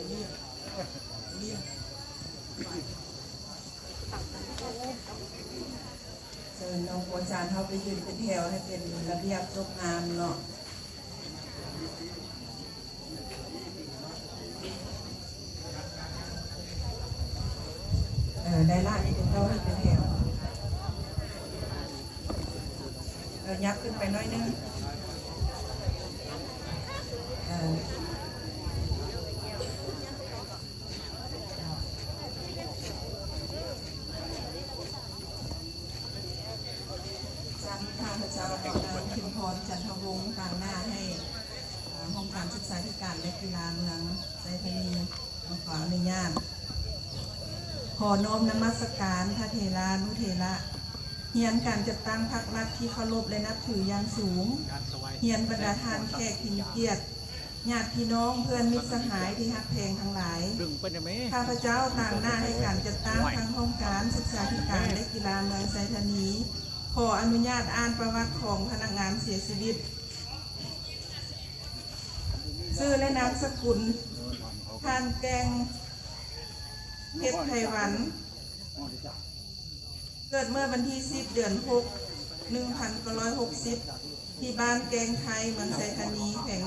เชิญน้องโปรจานเขาไปยืนเป็นแถวให้เป็นระเบียบจบงามเนาะได้ล่านี่เป็นเต้าให้เป็นแถวยับขึ้นไปน้อยนึงข้าพเจ้านางพิมพรจันทวงศ์กลางหน้าให้ห้องการศึกษาธิการและกีฬาเมืองไซธานีขออนุญาตขอน้อมนมัสการพระเถรานุเถระเฮียนการจัดตั้งพรรครัฐที่เคารพและนับถืออย่างสูงเฮียนบรรดาทานแขกที่มีเกียรติญาติพี่น้องเพื่อนมิตรสหายที่ฮักแพงทั้งหลายข้าพเจ้าต่างหน้าให้การจัดตั้งทางห้องการศึกษาธิการและกีฬาเมืองไซธานีขออนุญาตอ่านประวัติของพนักงานเสียชีวิตชื่อและนามสกุลทานแกงเพชรไพวันเกิดเมื่อวันที่10 เดือน 6 1960ที่บ้านแกงไทยเมืองไซธานีแขวง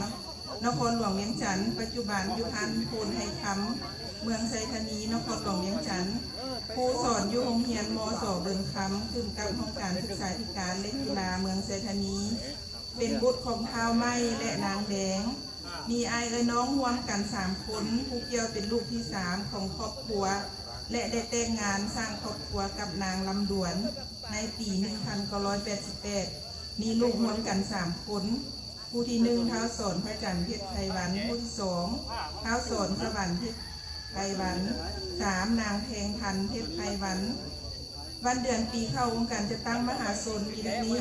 นครหลวงเวียงจันทร์ปัจจุบันอยู่พันโพนไฮคำเมืองไซธานีนครหลวงเวียงจันทร์ครูสอนอยู่โรงเรียนมส.เบิร์นคำขึ้นกับห้องการศึกษาธิการและกีฬาเมืองไซธานีเป็นบุตรของท้าวไม้และนางแดงมีไอ้น้องร่วมกัน3 คนผู้เกี่ยวเป็นลูกที่3ของครอบครัวและได้แต่งงานสร้างครอบครัวกับนางลำดวนในปี 1988 มีลูกร่วมกัน3 คนผู้ที่1ท้าวสอนพระจันทร์เพชรไพวันผู้ที่2ท้าวสอนสวรรค์เพชรไพวัน3นางเพลงพันเพชรไพวันวันเดือนปีเข้าองค์การจะตั้งมหาชนมีดังนี้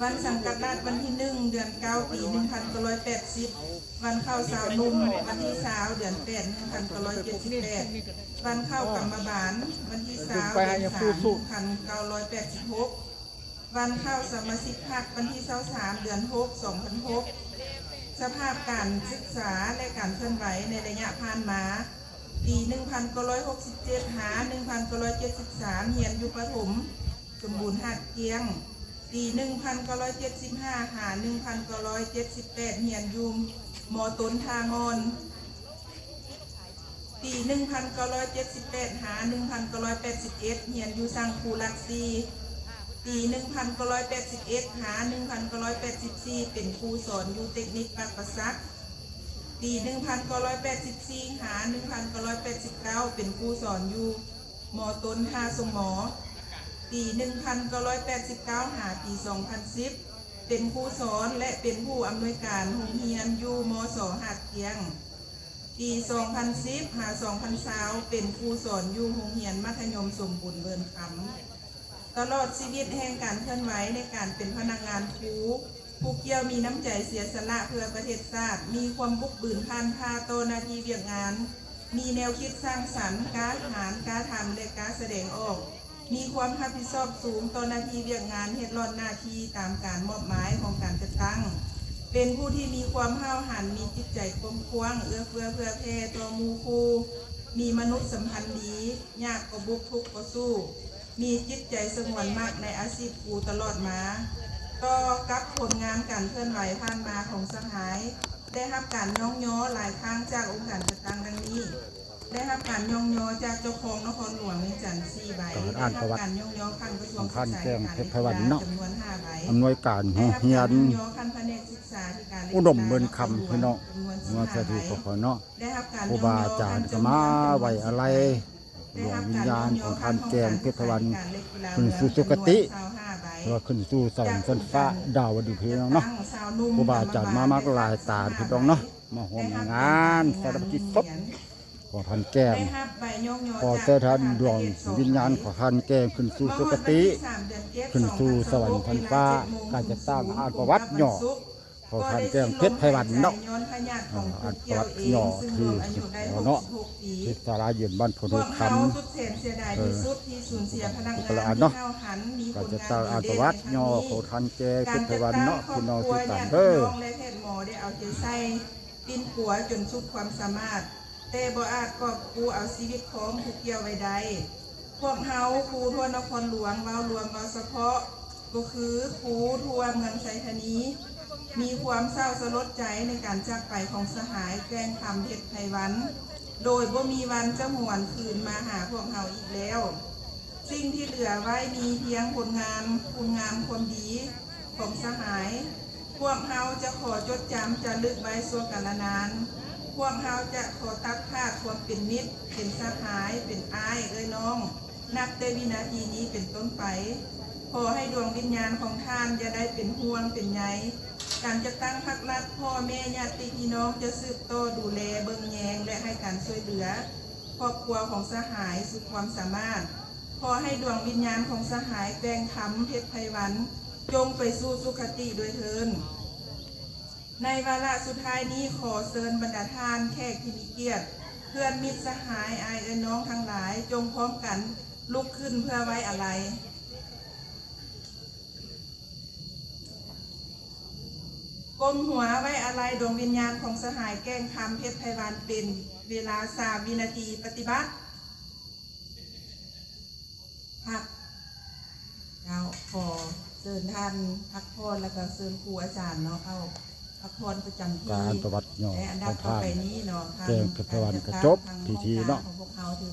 วันสังกัดราชวันที่1 เดือน 9 ปี 1980วันเข้าสาวนุ่มวันที่20 เดือน 8 1978วันเข้ากรรมบาลวันที่20 เดือน 3 1986วันเข้าสมาชิกพรรควันที่23 เดือน 6 2006สภาพการศึกษาและการเคลื่อนไหวในระยะผ่านมาปี 1967 หา 1973เรียนอยู่ประถมสมบูรณ์หาดเกียงปี 1975 หา 1978เรียนอยู่ม.ต้นทางอนปี 1978 หา 1981เรียนอยู่สังคูลักซีปี 1981 หา 1984เป็นครูสอนอยู่เทคนิคปากประซักปี 1984 หา 1989เป็นครูสอนอยู่ม.ต้นท่าสมหมอปี 1989 หา ปี 2010เป็นครูสอนและเป็นผู้อำนวยการโรงเรียนอยู่ม.ส.หาดเกียงปี 2010 หา 2020เป็นครูสอนอยู่โรงเรียนมัธยมสมบูรณ์เบิร์นคำตลอดชีวิตแห่งการเคลื่อนไหวในการเป็นพนักงานครูผู้เกี่ยวมีน้ำใจเสียสละเพื่อประเทศชาติมีความบุกบืนผ่านพาโตหน้าที่เวียกงานมีแนวคิดสร้างสรรค์กล้าหาญกล้าทำและกล้าแสดงออกมีความรับผิดชอบสูงต่อหน้าที่เวียกงานเฮ็ดรอดหน้าที่ตามการมอบหมายของการจัดตั้งเป็นผู้ที่มีความห้าวหันมีจิตใจกว้างขวางเอื้อเฟื้อเพื่อแผ่ต่อหมู่คู่มีมนุษยสัมพันธ์ดียากก็บุกทุกข์ก็สู้มีจิตใจสงวนมากในอาชีพครูตลอดมาก็กับผลงานการเคลื่อนไหวผ่านมาของสหายได้รับการย่องย่อหลายครั้งจากองค์การจัดตั้งดังนี้ได้รับการย่องย่อจากเจ้าของนครหลวงเวียงจันทร์4 ใบได้รับการย่องย่อขั้นกระทรวงศึกษาธิการและกีฬาจำนวน5 ใบอำนวยการโรงเรียนอุดมเบิร์นคำพี่น้องเมื่อที่ขอเนาะครูบาอาจารย์ก็มาไว้อะไรดวงวิญญาณของท่านแกงเพชรไพวันขึ้นสู่สุคติว่าขึ้นสู่สวรรค์ชั้นฟ้าดาวดึงพี่น้องเนาะครูบาอาจารย์มามากหลายตาพี่น้องเนาะมาร่วมงานสารพัดศพของท่านแกงขอเจ้าท่านดวงวิญญาณของท่านแกงขึ้นสู่สุคติขึ้นสู่สวรรค์ชั้นฟ้าการจะตั้งอ่านประวัติย่อของท่านแกงเพชรไพวันเนาะอ่านประวัติย่อคือเนาะที่สาราเยือนบ้านพนุคำก็ละอ่านเนาะก็จะตั้งอ่านประวัติย่อของท่านแกงเพชรไพวันเนาะพี่น้องที่ต่างเด้อ ปิ้นปัวจนสุดความสามารถแต่บ่อาจกอบกู้เอาชีวิตของผู้เกี่ยวไว้ได้พวกเฮาครูทั่วนครหลวงเว้ารวมเว้าเฉพาะก็คือครูทั่วเมืองไชยธานีมีความเศร้าสลดใจในการจากไปของสหายแกล้งคำเพชรไพวันโดยบ่มีวันจะหวนคืนมาหาพวกเฮาอีกแล้วสิ่งที่เหลือไว้มีเพียงผลงานคุณงามความดีของสหายพวกเฮาจะขอจดจำจะลึกไว้ชั่วกาลนานพวกเฮาจะขอตัดขาดความเป็นมิตรเป็นสหายเป็นอ้ายเอ้ยน้องนับแต่วินาทีนี้เป็นต้นไปขอให้ดวงวิญญาณของท่านจะได้เป็นห่วงเป็นใยการจะตั้งพรรครัฐพ่อแม่ญาติพี่น้องจะสืบโตดูแลเบิ่งแยงและให้การช่วยเหลือครอบครัวของสหายสุดความสามารถขอให้ดวงวิญญาณของสหายแกล้งคำเพชรไพวันจงไปสู่สุคติโดยเทินในวาระสุดท้ายนี้ขอเชิญบรรดาท่านแขกที่มีเกียรติเพื่อนมิตรสหายอายน้องทั้งหลายจงพร้อมกันลุกขึ้นเพื่อไว้อาลัยก้มหัวไว้อาลัยดวงวิญญาณของสหายแกล้งคำเพชรไพวันเป็นเวลา3 วินาทีปฏิบัติพักเราขอเชิญท่านพักพรแล้วก็เชิญครูอาจารย์เนาะเข้าพักพรประจำที่ การประวัติย่อ และอัน ข ดั อบ ง ต่อ ท่าน ไปนี้เนาะ แกงเพชรไพวันก็จบพิธีเนาะ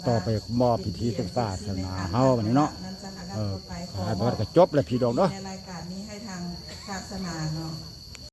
ต่อไปมอบพิธีเป็นศาสนาเฮาบัดนี้เนาะการประวัติก็จบแล้วพี่น้องเนาะ ในรายการนี้ให้ทางศาสนาเนาะ